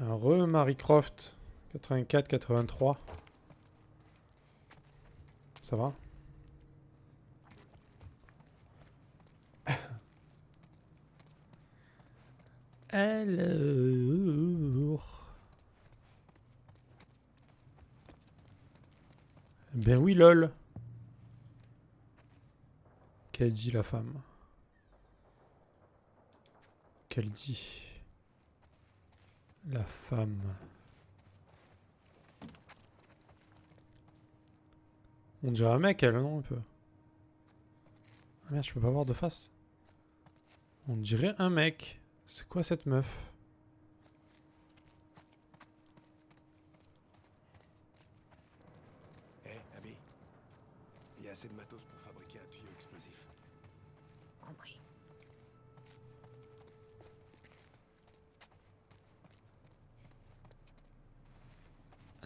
Un Marie Croft. 84, 83. Ça va? Alors... Ben oui, lol. Qu'elle dit la femme? Qu'elle dit? La femme. On dirait un mec, elle, non, un peu. Ah merde, je peux pas voir de face. On dirait un mec. C'est quoi cette meuf? Hé, Abby. Il y a assez de matos pour fabriquer un tuyau explosif. Compris.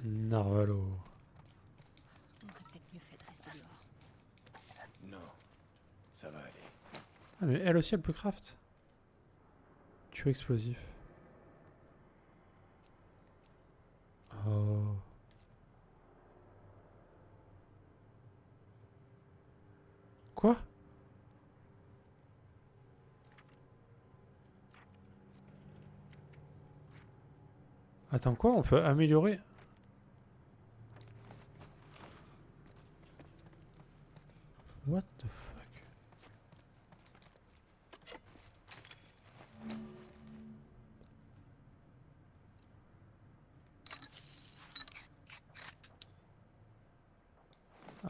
Narvalo. On aurait peut-être mieux fait de rester dehors. Non, ça va aller. Ah mais elle aussi elle peut craft. Tuyau explosif. Oh. Quoi? Attends quoi? On peut améliorer? What the fuck?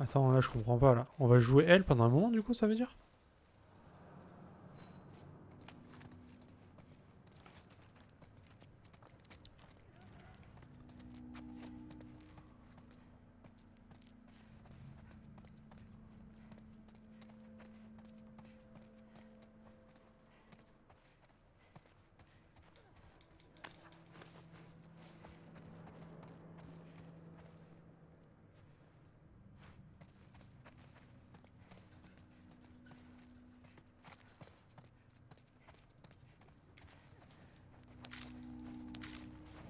Attends, là je comprends pas là. On va jouer elle pendant un moment du coup, ça veut dire?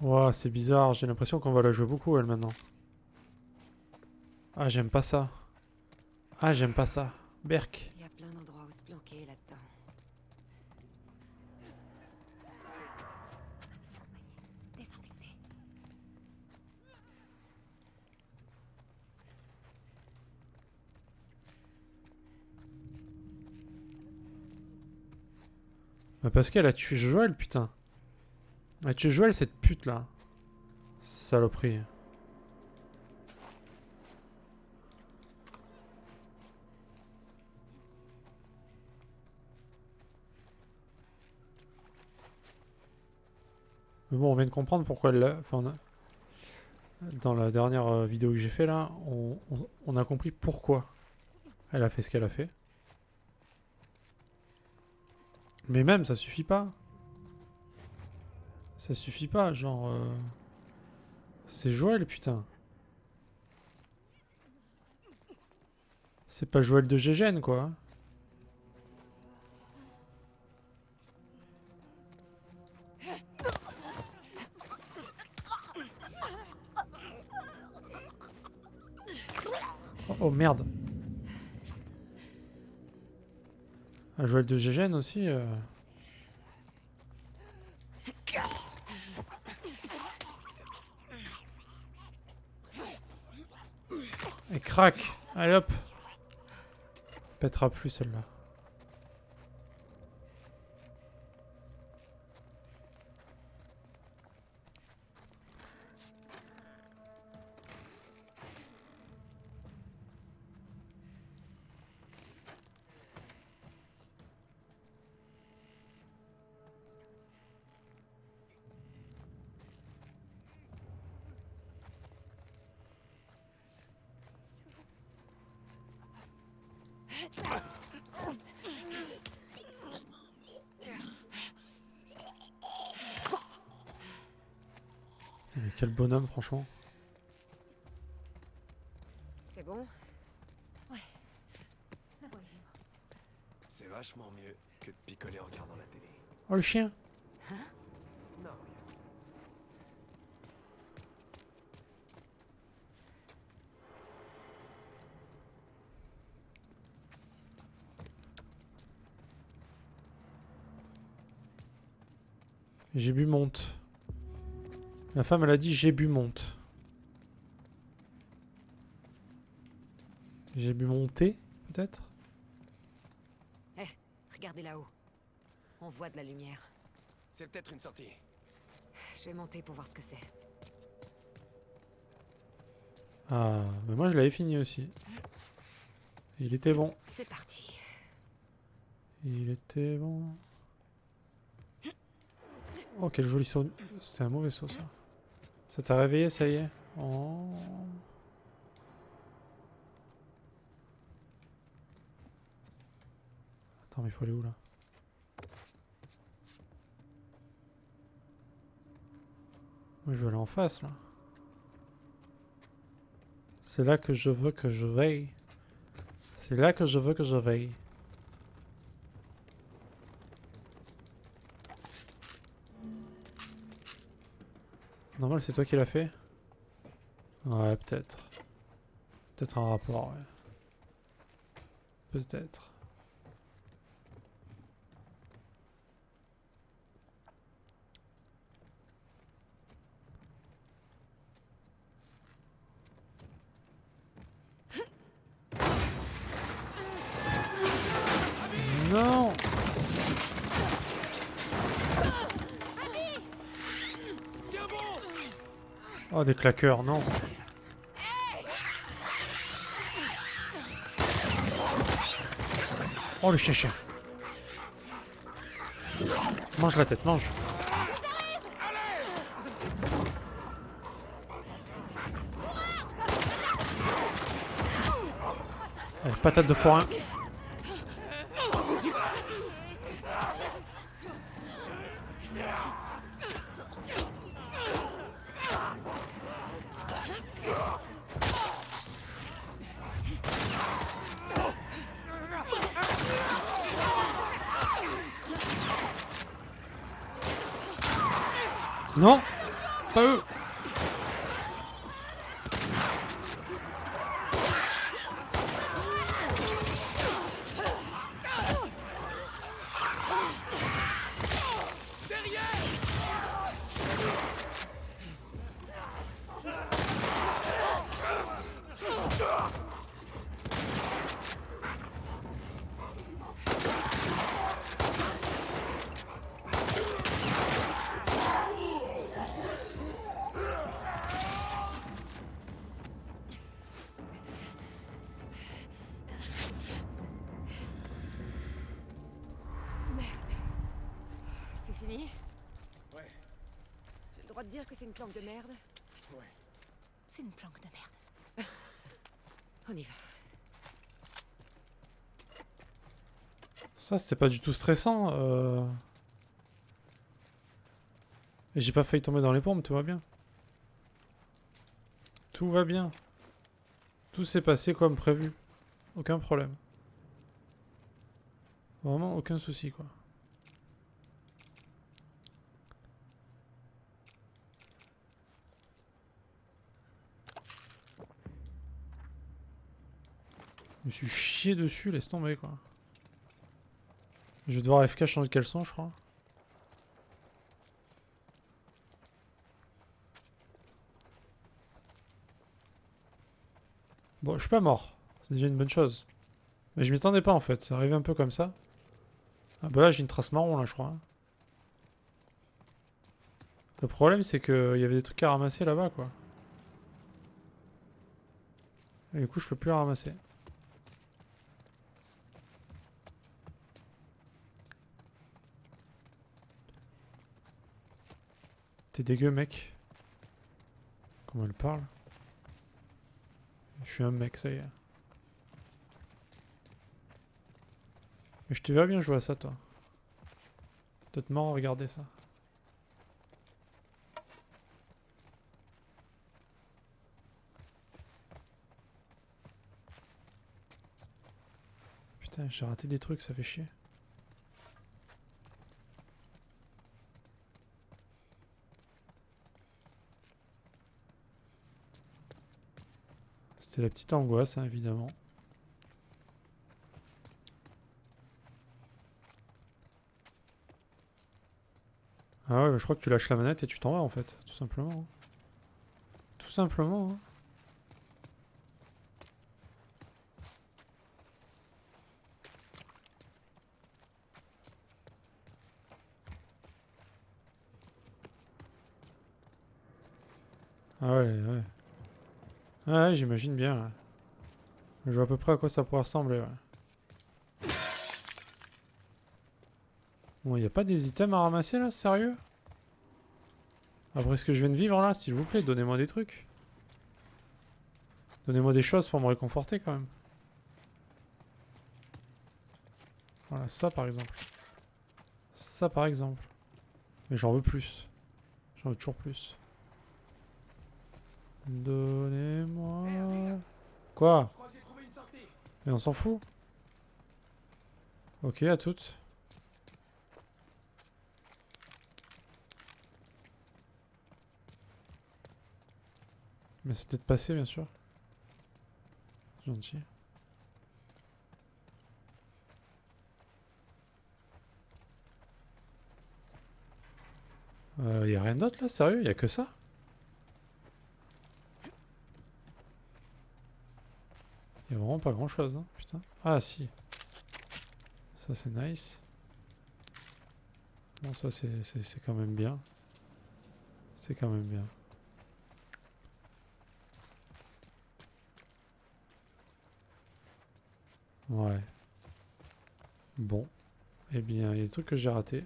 Ouah, c'est bizarre, j'ai l'impression qu'on va la jouer beaucoup elle maintenant. Ah, j'aime pas ça. Ah, j'aime pas ça. Berk. Il y a plein d'endroits où se planquer là-dedans. Désinfecté. Bah parce qu'elle a tué Joël, putain. Elle a tué Joël, cette pute là. Saloperie. Mais bon, on vient de comprendre pourquoi elle l'a... Enfin, dans la dernière vidéo que j'ai fait là, on a compris pourquoi elle a fait ce qu'elle a fait. Mais même, ça suffit pas. Ça suffit pas, genre... C'est Joël, putain. C'est pas Joël de Gégène, quoi. Oh, oh, merde. Ah, Joël de Gégène aussi. Et crac. Allez hop. Pètera plus celle-là. Putain, mais quel bonhomme, franchement. C'est bon? C'est vachement mieux que de picoler en regardant la télé. Oh, le chien. Non, rien. J'ai bu monte. La femme, elle a dit j'ai bu monte. J'ai bu monter, peut-être? Regardez là-haut. On voit de la lumière. C'est peut-être une sortie. Je vais monter pour voir ce que c'est. Ah, mais moi je l'avais fini aussi. Il était bon. C'est parti. Il était bon. Oh, quel joli saut. C'était un mauvais saut, ça. Ça t'a réveillé, ça y est? Oh. Attends, mais il faut aller où, là? Moi, je veux aller en face, là. C'est là que je veux que je veille. C'est là que je veux que je veille. Normal, c'est toi qui l'as fait? Ouais, peut-être. Peut-être un rapport, ouais. Peut-être. Non! Oh, des claqueurs, non. Oh, le chien-chien. Mange la tête, mange. Allez, patate de forain. Non, pas eux. C'est fini? Ouais, J'ai le droit de dire que c'est une planque de merde? ouais. C'est une planque de merde. On y va. Ça, c'était pas du tout stressant. Et j'ai pas failli tomber dans les pompes, tout va bien. Tout va bien. Tout s'est passé comme prévu. Aucun problème. Vraiment aucun souci, quoi. Je me suis chié dessus, laisse tomber, quoi. Je vais devoir FK changer de caleçon, je crois. Bon, je suis pas mort. C'est déjà une bonne chose. Mais je m'y attendais pas, en fait. Ça arrivait un peu comme ça. Ah bah là, j'ai une trace marron, là, je crois. Le problème, c'est qu'il y avait des trucs à ramasser là-bas, quoi. Et du coup, je peux plus la ramasser. T'es dégueu, mec. Comment elle parle? Je suis un mec, ça y est. Mais je te verrais bien jouer à ça, toi. Peut-être marrant à regarder ça. Putain, j'ai raté des trucs, ça fait chier. C'était la petite angoisse, hein, évidemment. Ah ouais, bah, je crois que tu lâches la manette et tu t'en vas en fait, tout simplement. Hein. Tout simplement. Hein. Ah ouais, ouais. Ah ouais, j'imagine bien. Ouais. Je vois à peu près à quoi ça pourrait ressembler. Ouais. Bon, y a pas des items à ramasser là, sérieux? Après ce que je viens de vivre là, s'il vous plaît, donnez-moi des trucs. Donnez-moi des choses pour me réconforter quand même. Voilà, ça par exemple. Ça par exemple. Mais j'en veux plus. J'en veux toujours plus. Donnez-moi... Quoi? Mais on s'en fout. Ok, à toutes. Mais c'était de passer, bien sûr. Gentil. Y a rien d'autre là, sérieux? Y a que ça? Y a vraiment pas grand chose, hein, putain. Ah si. Ça c'est nice. Bon, ça c'est quand même bien. C'est quand même bien. Ouais. Bon. Eh bien, il y a des trucs que j'ai ratés.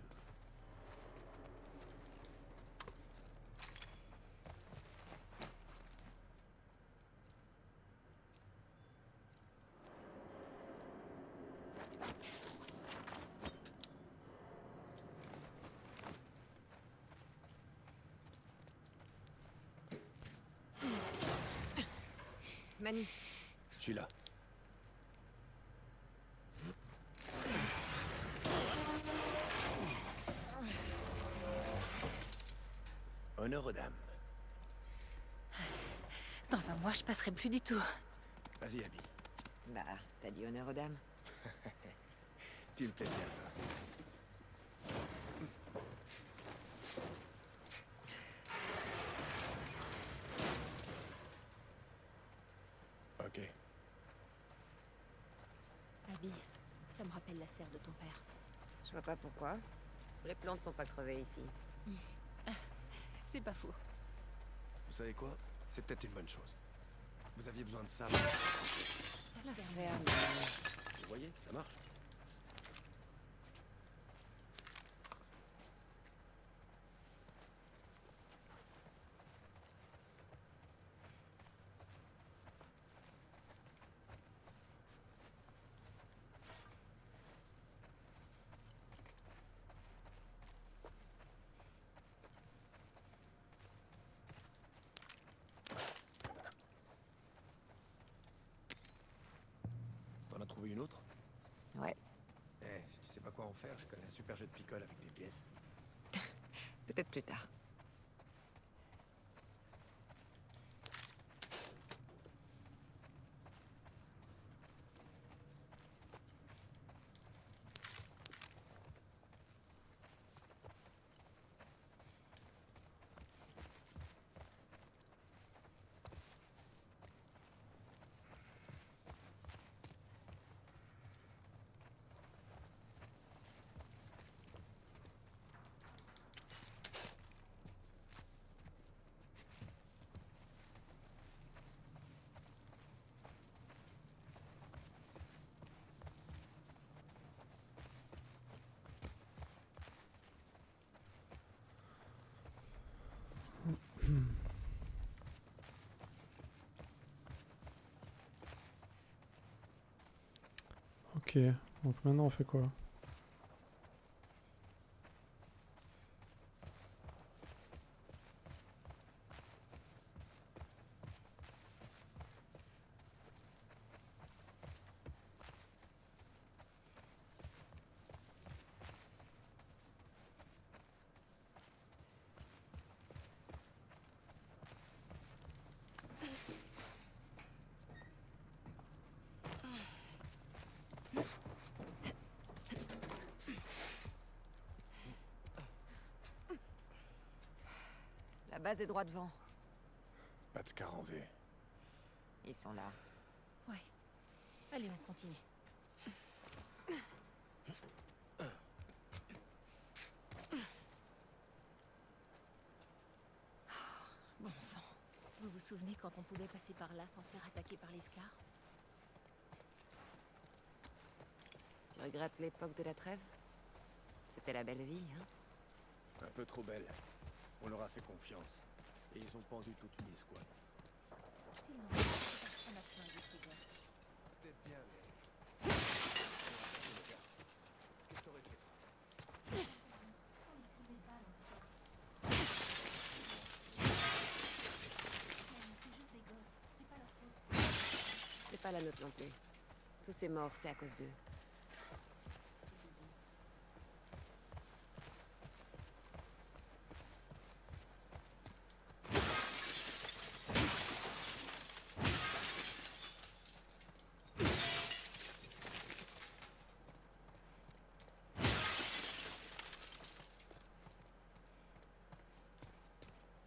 Mani, Je suis là. Honneur aux dames. dans un mois, je passerai plus du tout. Vas-y, Abby. Bah, t'as dit honneur aux dames. Tu me plais bien, toi. Ok. Abby, ça me rappelle la serre de ton père. Je vois pas pourquoi. Les plantes sont pas crevées ici. C'est pas faux. Vous savez quoi? C'est peut-être une bonne chose. Vous aviez besoin de ça. Pervers, Vous voyez, ça marche. T'en as trouvé une autre? Ouais, Eh, si tu sais pas quoi en faire, je connais un super jeu de picole avec des pièces. peut-être plus tard. Ok, donc maintenant on fait quoi? La base est droit devant. Pas de Scar en vue. Ils sont là. Ouais. Allez, on continue. Bon sang. Vous vous souvenez quand on pouvait passer par là sans se faire attaquer par les scars? Tu regrettes l'époque de la trêve? C'était la belle vie, hein? Un peu trop belle. On leur a fait confiance. Et ils ont pendu toute une escouade. Sinon, on a besoin de ces gars. Peut-être bien, mais... Qu'est-ce que t'aurais fait? C'est pas la nôtre non plus. Tous ces morts, c'est à cause d'eux.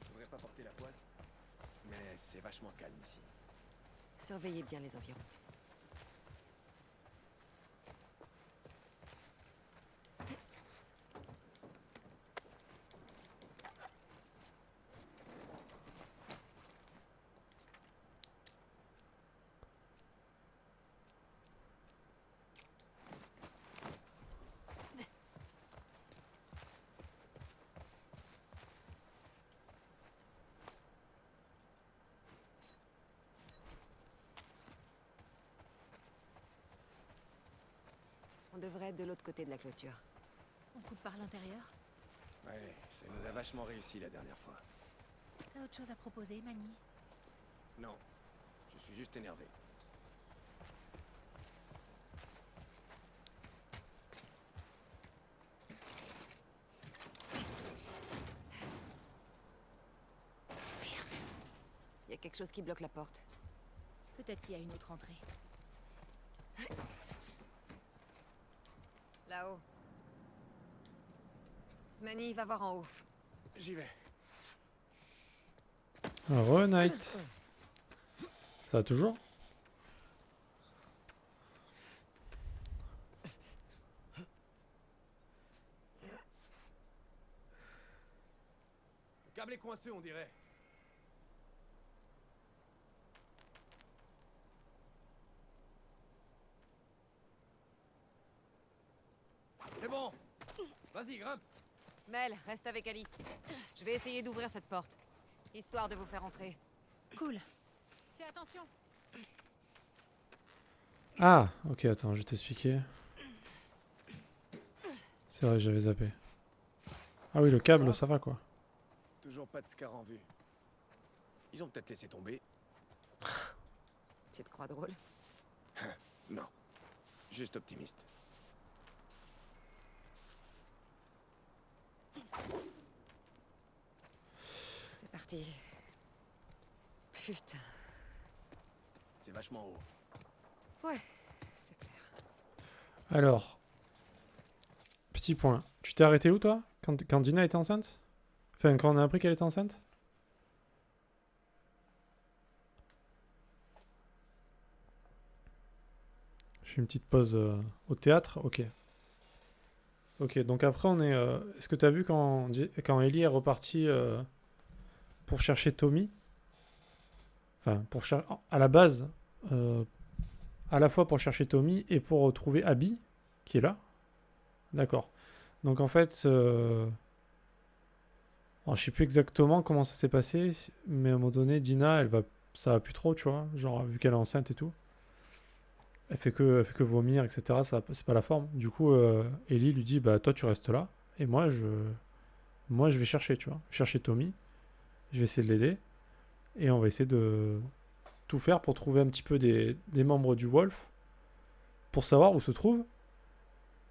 Je voudrais pas porter la poisse, mais c'est vachement calme ici. Surveillez bien les environs. On devrait être de l'autre côté de la clôture. On coupe par l'intérieur? Ouais, ça nous a vachement réussi la dernière fois. T'as autre chose à proposer, Manny? Non, je suis juste énervé. Il y a quelque chose qui bloque la porte. Peut-être qu'il y a une autre entrée. Là-haut. Manny, va voir en haut. J'y vais. Re-night. Ça va toujours? Le câble est coincé, on dirait. C'est bon. Vas-y, grimpe. Mel, reste avec Alice. Je vais essayer d'ouvrir cette porte. Histoire de vous faire entrer. Cool. Fais attention. Ah, ok, attends, je vais t'expliquer. C'est vrai, j'avais zappé. Ah oui, le câble, ça va quoi. Toujours pas de Scar en vue. Ils ont peut-être laissé tomber. Tu te crois drôle? Non. Juste optimiste. C'est parti. Putain. C'est vachement haut. Ouais, c'est clair. Alors, petit point. Tu t'es arrêté où toi quand Dina était enceinte? Enfin, quand on a appris qu'elle était enceinte? Je fais une petite pause au théâtre. Ok. Ok, donc après on est... Est-ce que tu as vu quand Ellie est repartie pour chercher Tommy? Enfin, à la base, à la fois pour chercher Tommy et pour retrouver Abby, qui est là. D'accord. Donc en fait... Alors, je sais plus exactement comment ça s'est passé, mais à un moment donné, Dina, ça va plus trop, tu vois. Genre, vu qu'elle est enceinte et tout. Elle fait que vomir, etc. Ça, c'est pas la forme. Du coup, Ellie lui dit, bah toi tu restes là. Et moi je vais chercher, tu vois. Chercher Tommy. Je vais essayer de l'aider. Et on va essayer de tout faire pour trouver un petit peu des membres du Wolf. Pour savoir où se trouve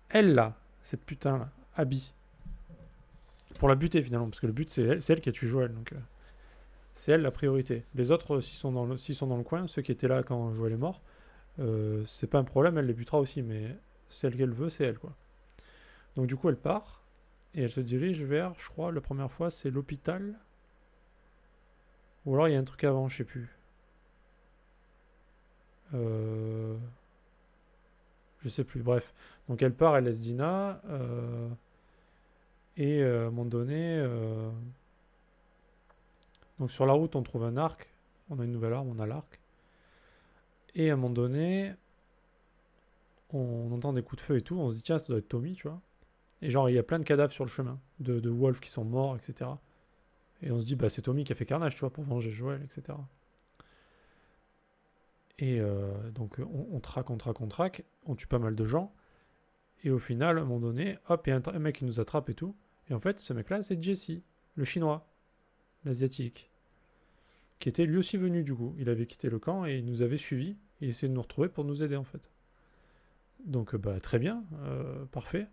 elle là. Cette putain là. Abby. Pour la buter finalement. Parce que le but c'est elle qui a tué Joël. Donc c'est elle la priorité. Les autres, s'ils sont dans le coin, ceux qui étaient là quand Joël est mort, c'est pas un problème, elle les butera aussi, mais celle qu'elle veut, c'est elle, quoi. Donc du coup, elle part, et elle se dirige vers, je crois, la première fois, c'est l'hôpital. Ou alors il y a un truc avant, je sais plus. Euh, je sais plus, bref. Donc elle part, elle laisse Dina. Et à un moment donné, donc sur la route, on trouve un arc. On a une nouvelle arme, on a l'arc. Et à un moment donné, on entend des coups de feu et tout. On se dit, tiens, ça doit être Tommy, tu vois. Et genre, il y a plein de cadavres sur le chemin, de Wolves qui sont morts, etc. Et on se dit, bah, c'est Tommy qui a fait carnage, tu vois, pour venger Joël, etc. Et donc, on traque, on traque, on traque. On tue pas mal de gens. Et au final, à un moment donné, hop, il y a un mec qui nous attrape et tout. Et en fait, ce mec-là, c'est Jesse, le chinois, l'asiatique, qui était lui aussi venu du coup. Il avait quitté le camp et il nous avait suivis. Il essayait de nous retrouver pour nous aider en fait. Donc, bah, très bien, parfait.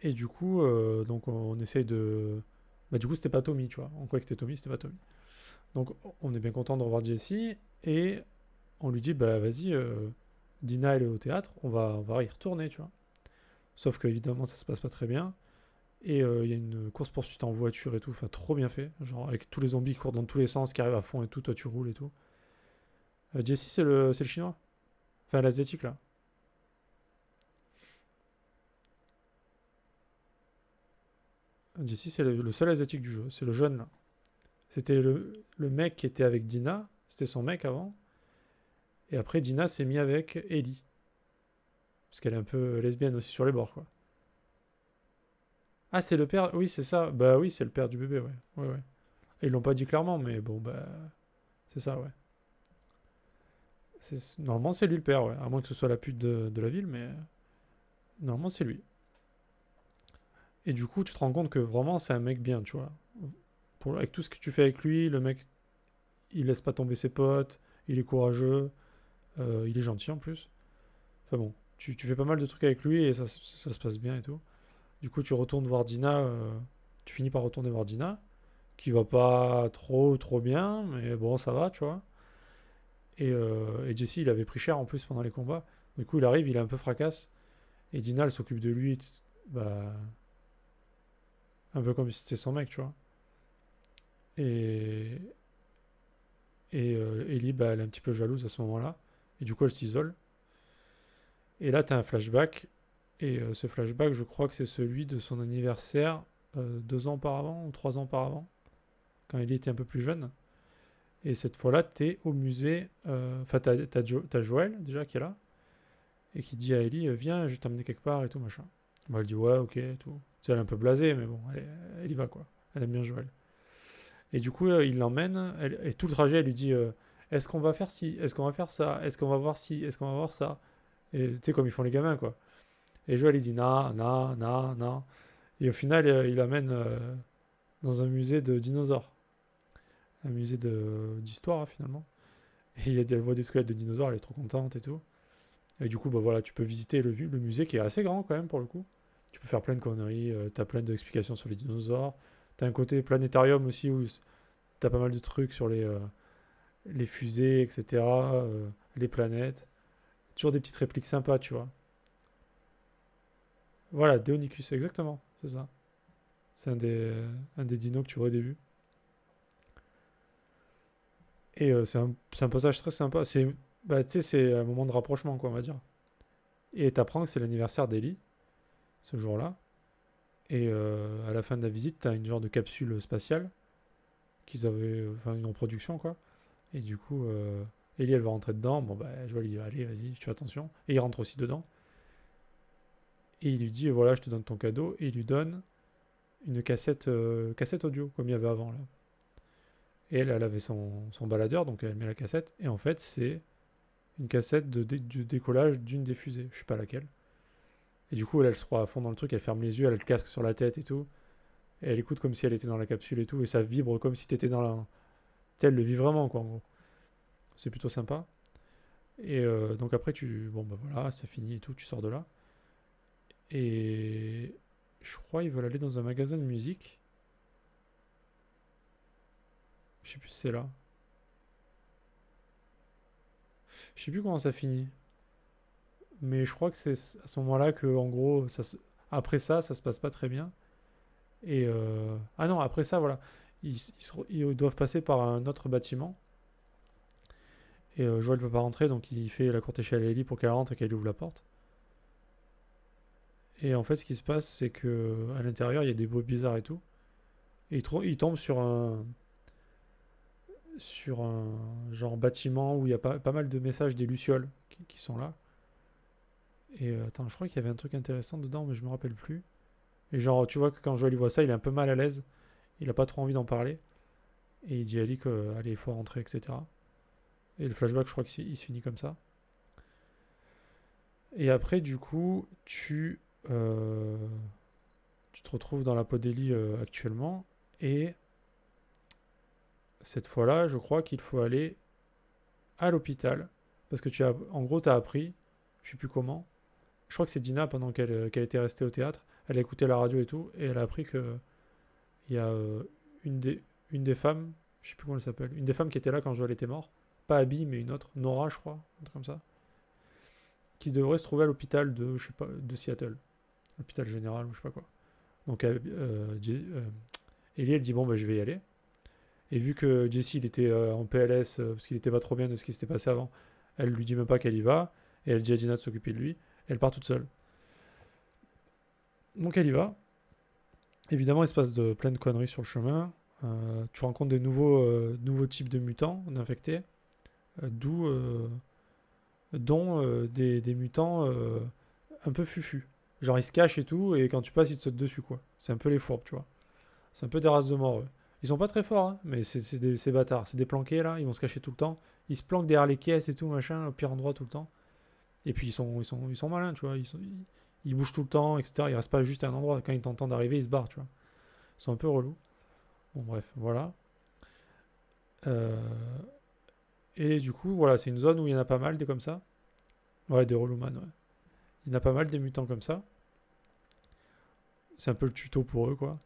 Et du coup, donc on essaye de. Bah, du coup, c'était pas Tommy, tu vois. On croyait que c'était Tommy, c'était pas Tommy. Donc, on est bien content de revoir Jesse et on lui dit, bah, vas-y, Dina, elle est au théâtre, on va y retourner, tu vois. Sauf que évidemment, ça se passe pas très bien. Et il y a une course-poursuite en voiture et tout, enfin trop bien fait. Genre avec tous les zombies qui courent dans tous les sens, qui arrivent à fond et tout, toi tu roules et tout. Jesse, c'est le chinois. Enfin l'asiatique là. Jesse, c'est le seul asiatique du jeu, c'est le jeune là. C'était le mec qui était avec Dina, c'était son mec avant. Et après Dina s'est mis avec Ellie. Parce qu'elle est un peu lesbienne aussi sur les bords quoi. Ah c'est le père, oui c'est ça. Bah oui c'est le père du bébé ouais. Ouais ouais. Et ils l'ont pas dit clairement mais bon bah c'est ça ouais. Normalement, c'est lui le père, ouais. À moins que ce soit la pute de la ville, mais normalement, c'est lui. Et du coup, tu te rends compte que vraiment, c'est un mec bien, tu vois. Avec tout ce que tu fais avec lui, le mec, il laisse pas tomber ses potes, il est courageux, il est gentil en plus. Enfin bon, tu fais pas mal de trucs avec lui et ça se passe bien et tout. Du coup, tu retournes voir Dina, tu finis par retourner voir Dina, qui va pas trop bien, mais bon, ça va, tu vois. Et Jesse, il avait pris cher en plus pendant les combats. Du coup, il arrive, il est un peu fracasse. Et Dina, elle s'occupe de lui, bah, un peu comme si c'était son mec, tu vois. Et, et Ellie, bah, elle est un petit peu jalouse à ce moment-là. Et du coup, elle s'isole. Et là, tu as un flashback. Et ce flashback, je crois que c'est celui de son anniversaire 2 ans auparavant ou 3 ans auparavant, quand Ellie était un peu plus jeune. Et cette fois-là, tu es au musée. Enfin, t'as Joël déjà qui est là. Et qui dit à Ellie, viens, je vais t'emmener quelque part et tout, machin. Bah, elle dit, ouais, ok, et tout. Elle est un peu blasée, mais bon, elle y va, quoi. Elle aime bien Joël. Et du coup, il l'emmène, et tout le trajet, elle lui dit, est-ce qu'on va faire ci, est-ce qu'on va faire ça, est-ce qu'on va voir ci, est-ce qu'on va voir ça. Et tu sais, comme ils font les gamins, quoi. Et Joël, il dit, non, non, non, non. Et au final, il l'amène dans un musée de dinosaures. Un musée d'histoire, hein, finalement. Et elle voit des squelettes de dinosaures, elle est trop contente et tout. Et du coup, bah voilà, tu peux visiter le musée qui est assez grand quand même pour le coup. Tu peux faire plein de conneries, t'as plein d'explications sur les dinosaures. T'as un côté planétarium aussi où t'as pas mal de trucs sur les fusées, etc. Les planètes. Toujours des petites répliques sympas, tu vois. Voilà, Deinonychus, exactement, c'est ça. C'est un des dinos que tu vois au début. Et c'est un passage très sympa. Bah, tu sais, c'est un moment de rapprochement, quoi, on va dire. Et t'apprends que c'est l'anniversaire d'Ellie, ce jour-là. Et à la fin de la visite, t'as une genre de capsule spatiale qu'ils avaient, enfin une reproduction quoi. Et du coup, Ellie elle va rentrer dedans. Bon bah, je vais lui dire allez, vas-y, tu fais attention. Et il rentre aussi dedans. Et il lui dit voilà, je te donne ton cadeau. Et il lui donne une cassette audio comme il y avait avant là. Et elle avait son baladeur, donc elle met la cassette. Et en fait, c'est une cassette du décollage d'une des fusées. Je sais pas laquelle. Et du coup, elle se croit à fond dans le truc. Elle ferme les yeux, elle a le casque sur la tête et tout. Et elle écoute comme si elle était dans la capsule et tout, et ça vibre comme si t'étais dans la. Tu sais, elle le vit vraiment, quoi, en gros. C'est plutôt sympa. Et donc après, bon, bah voilà, c'est fini et tout, tu sors de là. Et. Je crois qu'ils veulent aller dans un magasin de musique. Je sais plus si c'est là. Je sais plus comment ça finit. Mais je crois que c'est à ce moment-là que, en gros, après ça se passe pas très bien. Et. Ah non, après ça, voilà. ils doivent passer par un autre bâtiment. Et Joël peut pas rentrer, donc il fait la courte échelle à Ellie pour qu'elle rentre et qu'elle ouvre la porte. Et en fait, ce qui se passe, c'est que à l'intérieur, il y a des bruits bizarres et tout. Et il tombe sur un genre bâtiment où il y a pas mal de messages des Lucioles qui sont là. Et attends, je crois qu'il y avait un truc intéressant dedans, mais je me rappelle plus. Et genre, tu vois que quand Joël voit ça, il est un peu mal à l'aise. Il a pas trop envie d'en parler. Et il dit à Ellie qu'allez, il faut rentrer, etc. Et le flashback, je crois qu'il se finit comme ça. Et après, du coup, tu te retrouves dans la peau d'Ellie actuellement. Et cette fois-là, je crois qu'il faut aller à l'hôpital. Parce que en gros, tu as appris, je sais plus comment. Je crois que c'est Dina pendant qu'elle était restée au théâtre. Elle a écouté la radio et tout. Et elle a appris que il y a une, des, une des femmes, je sais plus comment elle s'appelle, une des femmes qui était là quand Joel était mort. Pas Abby, mais une autre. Nora, je crois. Un truc comme ça. Qui devrait se trouver à l'hôpital je sais pas, de Seattle. Hôpital général ou je sais pas quoi. Donc Ellie, elle dit bon, bah, je vais y aller. Et vu que Jesse il était en PLS parce qu'il était pas trop bien de ce qui s'était passé avant, elle lui dit même pas qu'elle y va. Et elle dit à Dina de s'occuper de lui. Elle part toute seule. Donc elle y va. Évidemment, il se passe plein de conneries sur le chemin. Tu rencontres des nouveaux types de mutants, d'infectés, dont des mutants un peu fufus. Genre ils se cachent et tout, et quand tu passes, ils te sautent dessus, quoi. C'est un peu les fourbes, tu vois. C'est un peu des races de morts, eux. Ils sont pas très forts, hein, mais c'est bâtards. C'est des planqués, là, ils vont se cacher tout le temps. Ils se planquent derrière les caisses et tout, machin, au pire endroit tout le temps. Et puis ils sont malins, tu vois. Ils bougent tout le temps, etc. Ils restent pas juste à un endroit. Quand ils t'entendent arriver, ils se barrent, tu vois. Ils sont un peu relous. Bon, bref, voilà. Euh, et du coup, voilà, c'est une zone où il y en a pas mal, des comme ça. Ouais, des relous man, ouais. Il y en a pas mal, des mutants comme ça. C'est un peu le tuto pour eux, quoi.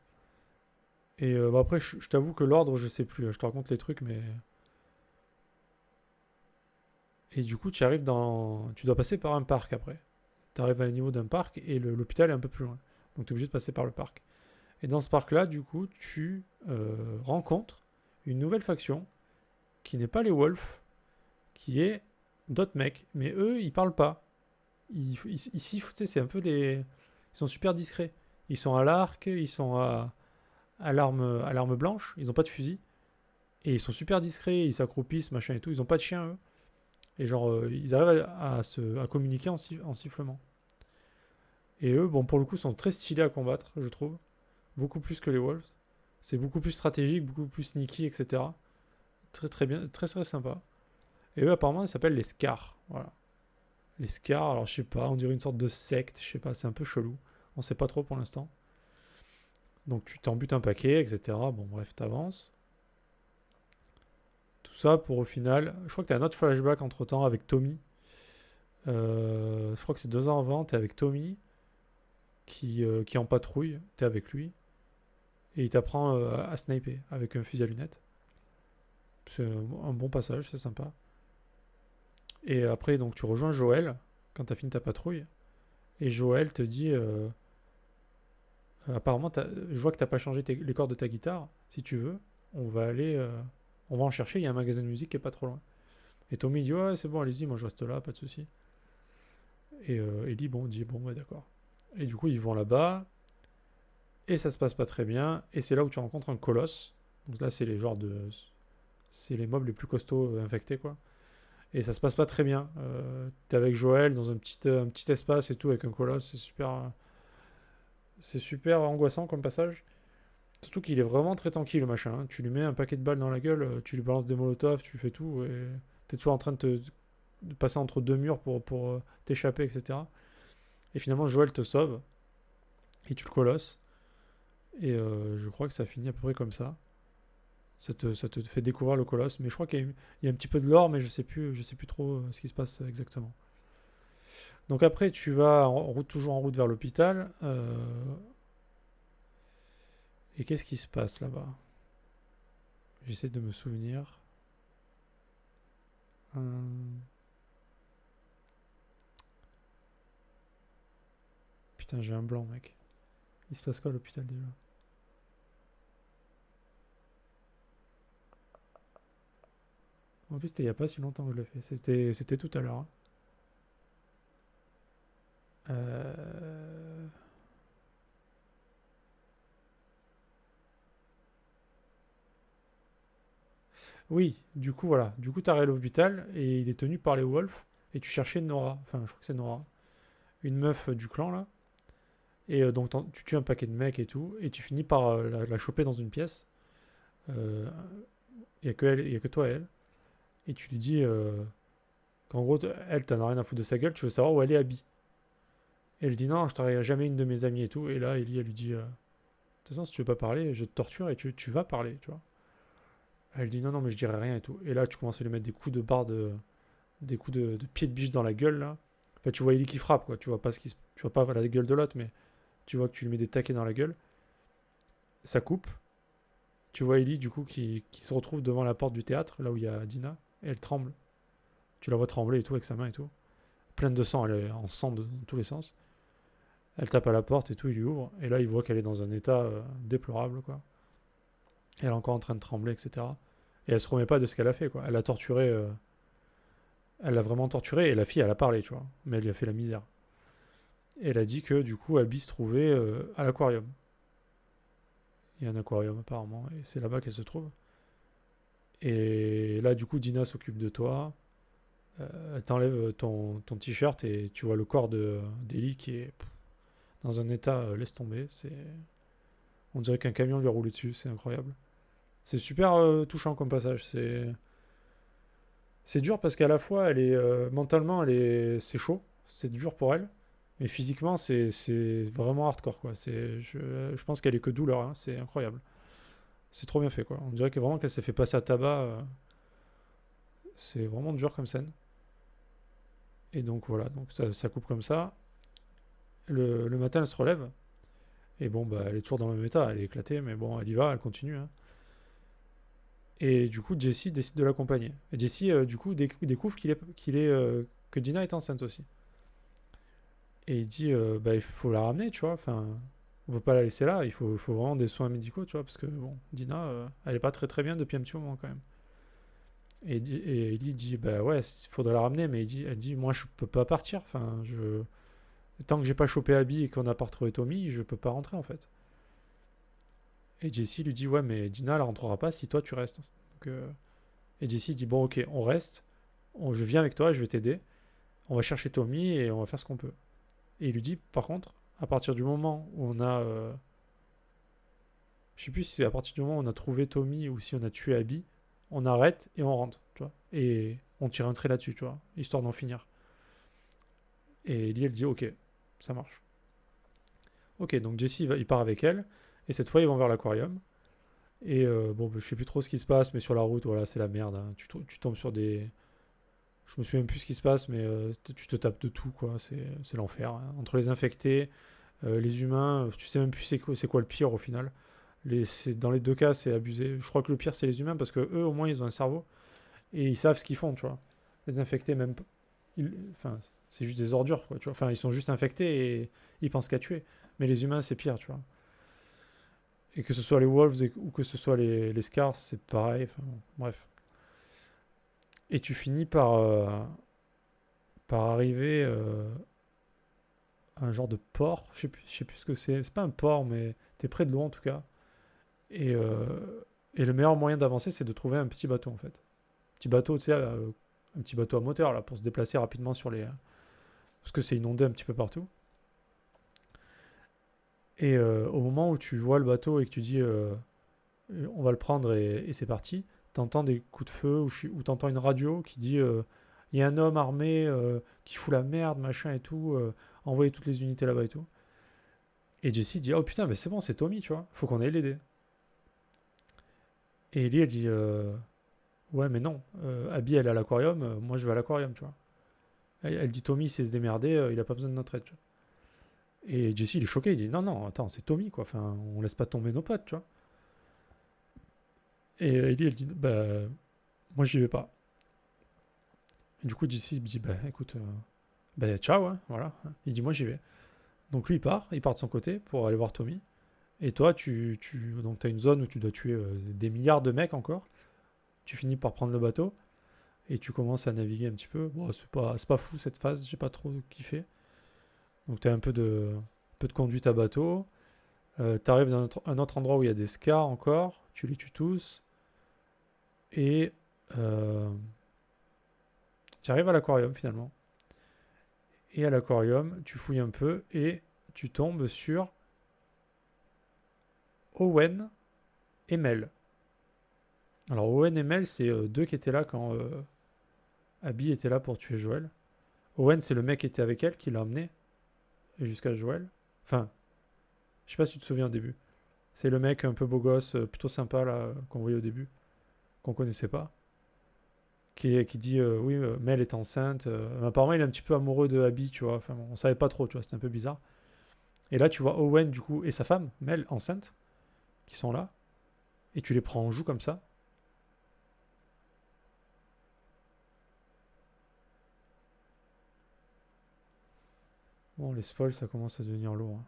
Et bah après, je t'avoue que l'ordre, je sais plus. Je te raconte les trucs, mais. Et du coup, tu arrives dans. Tu dois passer par un parc après. Tu arrives à un niveau d'un parc et l'hôpital est un peu plus loin. Donc tu es obligé de passer par le parc. Et dans ce parc-là, du coup, tu rencontres une nouvelle faction qui n'est pas les Wolves, qui est d'autres mecs. Mais eux, ils parlent pas. Ici, tu sais, c'est un peu les. Ils sont super discrets. Ils sont à l'arc, ils sont à l'arme blanche, ils ont pas de fusil. Et ils sont super discrets, ils s'accroupissent, machin et tout. Ils ont pas de chien, eux. Et genre, ils arrivent à communiquer en sifflement. Et eux, bon, pour le coup, sont très stylés à combattre, je trouve. Beaucoup plus que les Wolves. C'est beaucoup plus stratégique, beaucoup plus sneaky, etc. Très très bien, très très sympa. Et eux, apparemment, ils s'appellent les Scars. Voilà. Les Scars, alors je sais pas, on dirait une sorte de secte, je sais pas, c'est un peu chelou. On sait pas trop pour l'instant. Donc tu t'en butes un paquet, etc. Bon, bref, t'avances. Tout ça pour au final. Je crois que t'as un autre flashback entre temps avec Tommy. Je crois que c'est 2 ans avant, t'es avec Tommy qui est en patrouille, t'es avec lui. Et il t'apprend à sniper avec un fusil à lunettes. C'est un bon passage, c'est sympa. Et après, donc tu rejoins Joël quand t'as fini ta patrouille. Et Joël te dit apparemment, je vois que t'as pas changé les cordes de ta guitare. Si tu veux, on va aller. On va en chercher. Il y a un magasin de musique qui est pas trop loin. Et Tommy dit ouais, c'est bon, allez-y, moi je reste là, pas de souci. Et Ellie, dit bon, ouais, d'accord. Et du coup, ils vont là-bas. Et ça se passe pas très bien. Et c'est là où tu rencontres un colosse. Donc là, c'est les genres de. C'est les mobs les plus costauds infectés, quoi. Et ça se passe pas très bien. T'es avec Joël dans un petit espace et tout, avec un colosse. C'est super angoissant comme passage. Surtout qu'il est vraiment très tranquille, le machin, hein. Tu lui mets un paquet de balles dans la gueule, tu lui balances des molotovs, tu fais tout. Et t'es toujours en train de passer entre deux murs pour t'échapper, etc. Et finalement, Joël te sauve. Et tu le colosses. Et je crois que ça finit à peu près comme ça. Ça te fait découvrir le colosse. Mais je crois qu'il y a un petit peu de lore, mais je sais plus trop ce qui se passe exactement. Donc après, tu vas toujours en route vers l'hôpital. Et qu'est-ce qui se passe là-bas? J'essaie de me souvenir. Putain, j'ai un blanc, mec. Il se passe quoi à l'hôpital déjà? En plus, c'était il n'y a pas si longtemps que je l'ai fait. C'était tout à l'heure. Hein. Euh... Oui, du coup, voilà. Du coup, t'arrives à l'hôpital et il est tenu par les Wolves. Et tu cherchais Nora. Enfin, je crois que c'est Nora. Une meuf du clan, là. Et donc, tu tues un paquet de mecs et tout. Et tu finis par la choper dans une pièce. Il n'y a que elle, y a que toi et elle. Et tu lui dis qu'en gros, elle, t'en as rien à foutre de sa gueule. Tu veux savoir où elle est Abby. Et elle dit non, je t'arriverai jamais une de mes amies et tout. Et là, Ellie, elle lui dit de toute façon, si tu veux pas parler, je te torture et tu vas parler, tu vois. Elle dit non, non, mais je dirai rien et tout. Et là, tu commences à lui mettre des coups de barre des coups de pied de biche dans la gueule, là. Enfin, tu vois Ellie qui frappe, quoi. Tu vois pas, tu vois pas la gueule de l'autre, mais tu vois que tu lui mets des taquets dans la gueule. Ça coupe. Tu vois Ellie, du coup, qui se retrouve devant la porte du théâtre, là où il y a Dina. Et elle tremble. Tu la vois trembler et tout, avec sa main et tout. Pleine de sang, elle est en sang dans tous les sens. Elle tape à la porte et tout, il lui ouvre. Et là, il voit qu'elle est dans un état déplorable, quoi. Et elle est encore en train de trembler, etc. Et elle se remet pas de ce qu'elle a fait, quoi. Elle l'a torturé. Elle l'a vraiment torturé. Et la fille, elle a parlé, tu vois. Mais elle lui a fait la misère. Et elle a dit que, du coup, Abby se trouvait à l'aquarium. Il y a un aquarium, apparemment. Et c'est là-bas qu'elle se trouve. Et là, du coup, Dina s'occupe de toi. Elle t'enlève ton t-shirt et tu vois le corps d'Ellie qui est dans un état laisse tomber. On dirait qu'un camion lui a roulé dessus, c'est incroyable. C'est super touchant comme passage. C'est dur parce qu'à la fois, elle est mentalement, c'est chaud, c'est dur pour elle, mais physiquement, c'est vraiment hardcore quoi. Je pense qu'elle est que douleur, hein, c'est incroyable. C'est trop bien fait quoi. On dirait que vraiment qu'elle s'est fait passer à tabac. C'est vraiment dur comme scène. Et donc voilà, donc ça coupe comme ça. Le matin, elle se relève. Et bon, bah, elle est toujours dans le même état, elle est éclatée, mais bon, elle y va, elle continue. Hein. Et du coup, Jesse décide de l'accompagner. Et Jesse, du coup, découvre que Dina est enceinte aussi. Et il dit, bah, il faut la ramener, tu vois. Enfin, on peut pas la laisser là. Il faut vraiment des soins médicaux, tu vois, parce que bon, Dina, elle est pas très très bien depuis un petit moment quand même. Et Ellie dit, bah ouais, il faudrait la ramener, mais elle dit, moi, je peux pas partir. Enfin, tant que j'ai pas chopé Abby et qu'on n'a pas retrouvé Tommy, je peux pas rentrer en fait. Et Jesse lui dit ouais mais Dina elle rentrera pas si toi tu restes. Donc, et Jesse dit bon ok on reste, je viens avec toi, je vais t'aider, on va chercher Tommy et on va faire ce qu'on peut. Et il lui dit par contre à partir du moment où on a je sais plus si c'est à partir du moment où on a trouvé Tommy ou si on a tué Abby, on arrête et on rentre, tu vois. Et on tire un trait là-dessus, tu vois, histoire d'en finir. Et Ellie elle dit ok, ça marche. Ok donc Jesse il part avec elle et cette fois ils vont vers l'aquarium. Et bon, je sais plus trop ce qui se passe, mais sur la route, voilà, c'est la merde. Hein. Tu tombes sur des. Je me souviens plus ce qui se passe, mais tu te tapes de tout, quoi. C'est l'enfer. Hein. Entre les infectés, les humains, tu sais même plus c'est quoi le pire au final. Dans les deux cas, c'est abusé. Je crois que le pire, c'est les humains, parce que eux, au moins, ils ont un cerveau et ils savent ce qu'ils font, tu vois. Les infectés, même. Enfin, c'est juste des ordures, quoi, tu vois. Enfin, ils sont juste infectés et ils pensent qu'à tuer. Mais les humains, c'est pire, tu vois. Et que ce soit les Wolves ou que ce soit les Scars, c'est pareil. Enfin, bon, bref. Et tu finis par arriver à un genre de port. Je sais plus ce que c'est. C'est pas un port, mais t'es près de l'eau en tout cas. Et, euh, et le meilleur moyen d'avancer, c'est de trouver un petit bateau en fait. Petit bateau, tu sais, un petit bateau à moteur là pour se déplacer rapidement sur les. Parce que c'est inondé un petit peu partout. Et au moment où tu vois le bateau et que tu dis on va le prendre et c'est parti, t'entends des coups de feu ou t'entends une radio qui dit il y a un homme armé qui fout la merde, machin et tout, envoyez toutes les unités là-bas et tout. Et Jessie dit oh putain, mais c'est bon, c'est Tommy, tu vois, faut qu'on aille l'aider. Et Ellie elle dit ouais, mais non, Abby elle est à l'aquarium, moi je vais à l'aquarium, tu vois. Elle dit Tommy sait se démerder, il a pas besoin de notre aide, tu vois. Et Jesse il est choqué, il dit non, non, attends, c'est Tommy quoi, enfin, on laisse pas tomber nos potes, tu vois. Et Ellie elle dit bah, moi j'y vais pas. Et du coup Jesse il me dit bah écoute, bah ciao, hein, voilà. Il dit moi j'y vais. Donc lui il part de son côté pour aller voir Tommy. Et toi donc t'as une zone où tu dois tuer des milliards de mecs encore. Tu finis par prendre le bateau. Et tu commences à naviguer un petit peu. Bon, c'est pas fou cette phase, j'ai pas trop kiffé. Donc tu as un peu de conduite à bateau. Tu arrives dans un autre endroit où il y a des scars encore. Tu les tues tous. Et tu arrives à l'aquarium finalement. Et à l'aquarium, tu fouilles un peu et tu tombes sur Owen et Mel. Alors Owen et Mel, c'est deux qui étaient là quand Abby était là pour tuer Joël. Owen, c'est le mec qui était avec elle, qui l'a emmené jusqu'à Joël. Enfin, je sais pas si tu te souviens au début. C'est le mec un peu beau gosse, plutôt sympa là, qu'on voyait au début, qu'on connaissait pas. Qui dit oui, Mel est enceinte. Apparemment, il est un petit peu amoureux de Abby, tu vois. Enfin, bon, on savait pas trop, tu vois, c'était un peu bizarre. Et là, tu vois Owen, du coup, et sa femme, Mel, enceinte, qui sont là. Et tu les prends en joue comme ça. Bon, les spoils, ça commence à devenir lourd, hein.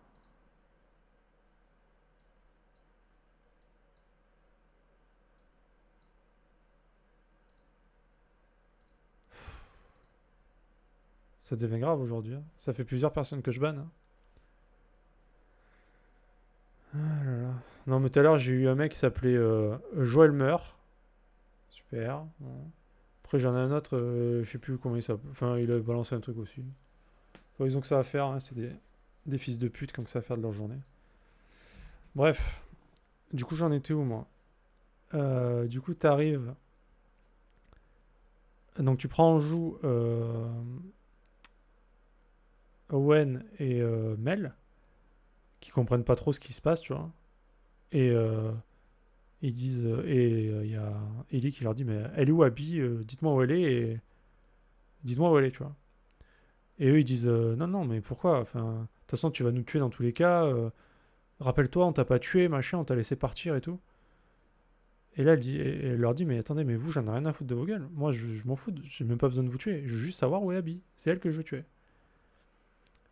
Ça devient grave aujourd'hui, hein. Ça fait plusieurs personnes que je banne, hein. Ah là là. Non, mais tout à l'heure, j'ai eu un mec qui s'appelait Joël Meur. Super. Bon. Après, j'en ai un autre, je sais plus comment il s'appelle. Enfin, il a balancé un truc aussi. Enfin, ils ont que ça à faire, hein. C'est des fils de pute qui ont que ça à faire de leur journée. Bref. Du coup, j'en étais où, moi? Du coup, t'arrives. Donc, tu prends en joue Owen et Mel, qui comprennent pas trop ce qui se passe, tu vois. Et ils disent. Et il y a Ellie qui leur dit: mais elle est où Abby? Dites-moi où elle est et dites-moi où elle est, tu vois. Et eux, ils disent: non, non, mais pourquoi? Enfin, de toute façon, tu vas nous tuer dans tous les cas. Rappelle-toi, on t'a pas tué, machin, on t'a laissé partir et tout. Et là, elle leur dit: mais attendez, mais vous, j'en ai rien à foutre de vos gueules. Moi, je m'en fous, j'ai même pas besoin de vous tuer. Je veux juste savoir où est Abby. C'est elle que je veux tuer.